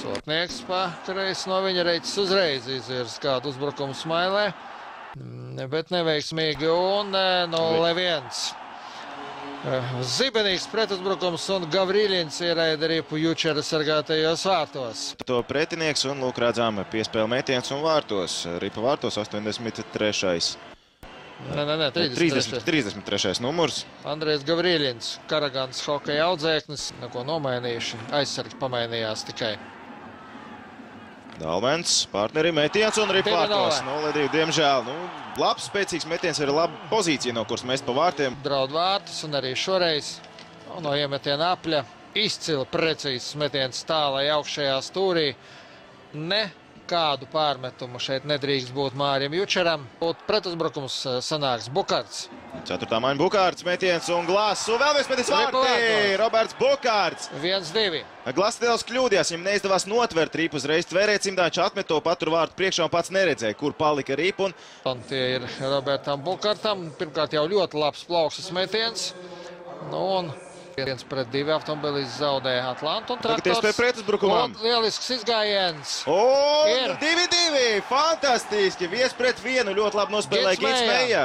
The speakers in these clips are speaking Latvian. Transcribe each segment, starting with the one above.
Sotnieks patreiz no viņa reiķis uzreiz izvirs kādu uzbrukumu Smailē, bet neveiksmīgi un 0-1. Zibenīgs pretuzbrukums un Gavriļins ieraida ripu Jučera sargātajos vārtos. To pretinieks un lūk redzām piespēle metiens un vārtos. Ripa vārtos 83. Nē, 33. numurs. Andrejs Gavriļins, Karagans hokeja audzēknis, neko nomainījuši, aizsargi pamainījās tikai. Dalmens, partneri metiens un ripa vārtos 0-2, diemžēl. Labs, spēcīgs metiens ir laba pozīcija, no kuras mest pa vārtiem. Draud vārtus un arī šoreiz no iemetiena apļa izcili precīzs metiens tālai augšējā stūrī. Nekādu pārmetumu šeit nedrīkst būt Mārim Jučeram. Pretuzbrukums sanāks Bukārts. 4. maiņa Bukārts metiens un Glass. Un vēl viens metiens vārtī. Roberts Bukārts. 1-2. Glass nedaudz kļūdījās, viņam neizdevās notvert ripu uzreiz tvērēt cimdā. Viņš atmet to paturu vārtu priekšā un pats neredzēja, kur palika ripa. Un tie ir Robertam Bukārtam. Pirmkārt jau ļoti labs plaukstas metiens. Un 1-2 automobilis zaudēja Atlantu un traktors. Tagad iespēja pretuzbrukumam. Lielisks izgājiens. Un 2-2. Fantastiski. 1-1. Ļoti labi nospēlēja Gins Meija.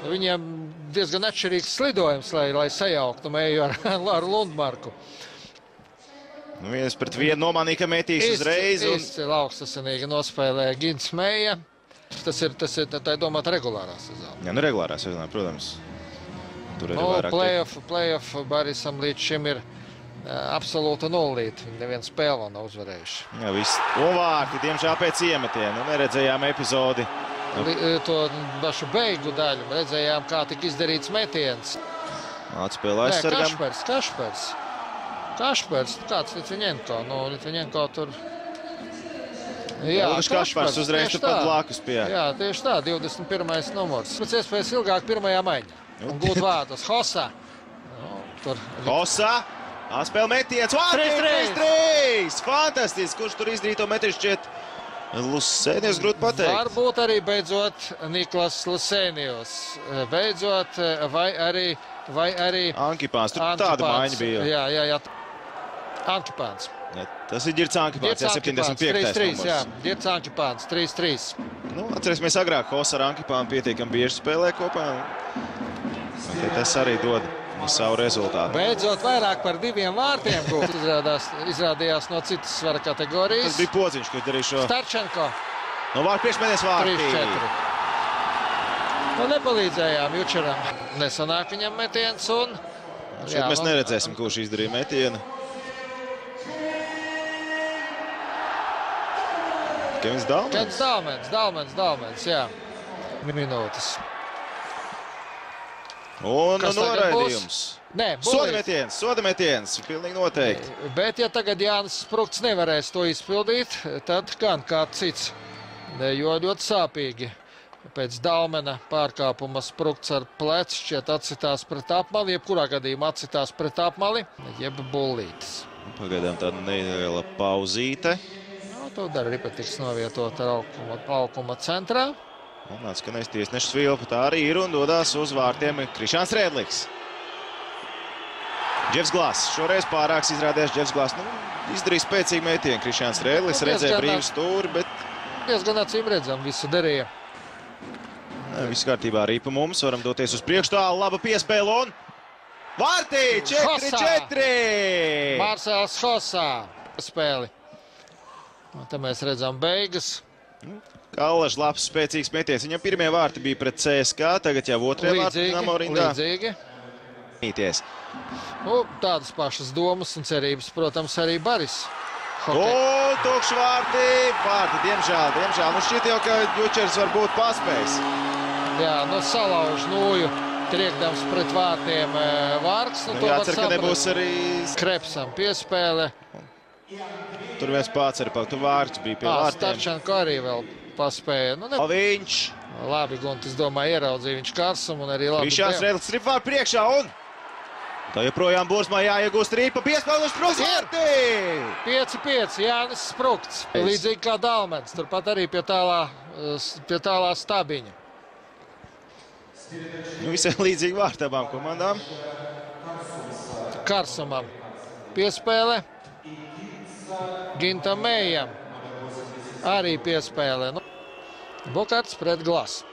Viņiem diezgan atšķirīgs slidojums, lai sajauktu Meiju ar Lundmarku. 1-1 nomanīja, ka metīs uzreiz. Izcili augstasinīgi nospēlēja Gins Meija. Tas ir tā domāt regulārā sezonā. Jā, regulārā sezonā, protams. Playoff Barisam līdz šim ir absolūta nullīte. Viņi nevienu spēli vēl nav uzvarējuši. Jā, viss. Vārti, diemžēl pēc iemetiena. Neredzējām epizodi. To pašu beigu daļu redzējām, kā tika izdarīts metiens. Atspēlē aizsargam. Kašpers, kāds Litviņenko. Litviņenko tur... Jā, Kašpers uzreiz pat blakus pie. Jā, tieši tā, 21. numurs. Pēc iespējas ilgāk pirmajā maiņā. Un gūt vārtus. Hossa. Hossa. Atspēle metiens. Vārtī 3-3. Fantastiski. Kurš tur izdarīja to metienu šķiet? Lusēnijus grūti pateikt. Varbūt arī beidzot Niklas Lusēnijus. Beidzot, vai arī... Ankipāns. Tur tāda maiņa bija. Jā. Ankipāns. Tas ir Ģirds Ankipāns, 75. numurs. Jā, Ģirds Ankipāns, 3-3. Atcerēsimies agrāk, Hossa ar Ankipānu pietiekami bieži spēlē kopā. Tas arī dod savu rezultātu. Beidzot vairāk par 2 vārtiem gūt. Izrādījās no citas svara kategorijas. Tas bija Podziņš, kurš darīja šo. Starčenko. No vārtu priekšmēties vārtī. 3-4. Nepalīdzējām Jučeram. Nesanāk viņam metiens un... Šeit mēs neredzēsim, kurš izdarīja metienu. Kevins Dalmens, jā. Minūtes. Un noraidījums. Nē, soda metiens, pilnīgi noteikti. Bet, ja tagad Jānis Sprukts nevarēs to izpildīt, tad gan kāds cits, jo ļoti sāpīgi. Pēc Dalmena pārkāpuma Sprukts ar pleci šķiet atsitās pret apmali, jebkurā gadījumā atsitās pret apmali, jeb bullītis. Pagaidām tāda neliela pauzīte. To dara ripa tiks novietot ar laukuma centrā. Nāc, ka tiesneša svilpa, tā arī ir un dodās uz vārtiem Krišāns Rēdliks. Džefs Glass. Šoreiz pārāks izrādījās Džefs Glass. Izdarīja spēcīgu metienu Krišāns Rēdliks, redzēja brīvu stūri, bet... Diezgan acīm redzam, visu darīja. Viss kārtībā arī pa mums, varam doties uz priekšu tālu, laba piespēle un... Vārtī! 4-4! Marcels Hossa spēli. Te mēs redzam beigas. Kallažs labs, spēcīgs metiens. Viņam pirmie vārti bija pret CSK, tagad jau otrajā vārti Namorindā. Līdzīgi. Tādas pašas domas un cerības, protams, arī Baris. Tukšs vārti, diemžēl. Šķiet jau, ka Jučers varbūt paspējis. Jā, salauž nūju, triekdams pret vārtiem Vārks. Jācer, ka nebūs arī... Krepsam piespēle. Tur viens pārcer, tu Vārks bija pie vārtiem. Starčenko arī vēl paspēja. Viņš. Labi, Guntis domāja, ieraudzīja viņš karsumu un arī labi. Krišāns Rēdliks strip vārdu priekšā un... Tā joprojām Bursmā jāiegūst ripa, piespēle uz Sprukts vārtī! 5-5, Jānis Sprukts. Līdzīgi kā Dalmens, turpat arī pie tālā stabiņa. Visai līdzīgi vārti abām komandām. Karsumam piespēle. Gintam Mējam arī piespēlē. Bukarts pret Glasu.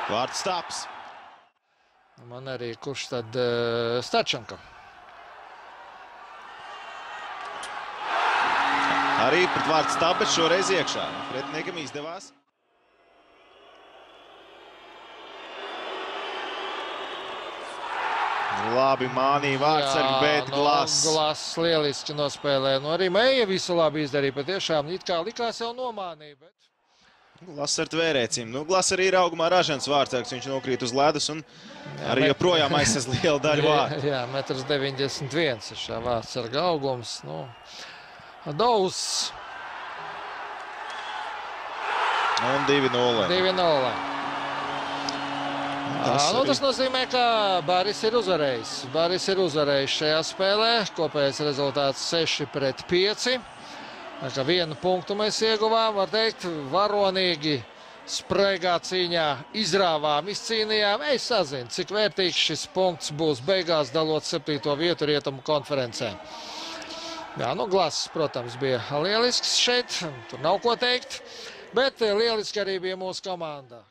Vārds Staps. Man arī kurš tad Stačanka. Arī pret vārds Staps, bet šoreiz iekšā. Pretiniekam izdevās. Labi mānīja Vārtsargi, bet Glass. Glass lieliski nospēlē. Arī Meija visu labi izdarīja. Patiešām it kā likās jau nomānīja, bet... Glass ar tvērēcim. Glass arī ir augumā ražants Vārtsargs. Viņš nokrīt uz ledus un arī joprojām aizsas lielu daļu vārtu. Jā, 1,91 m ir šā Vārtsarga augums. Daus. Un 2-0. 2-0. Tas nozīmē, ka Baris ir uzvarējis. Baris ir uzvarējis šajā spēlē. Kopējais rezultāts 6-5. Kā 1 punktu mēs ieguvām, var teikt, varonīgi spraigā cīņā izrāvām, izcīnījām. Es sazinu, cik vērtīgs šis punkts būs beigās dalot 7. vietu Rietumu konferencē. Glass, protams, bija lielisks šeit, tur nav ko teikt, bet lieliski arī bija mūsu komandā.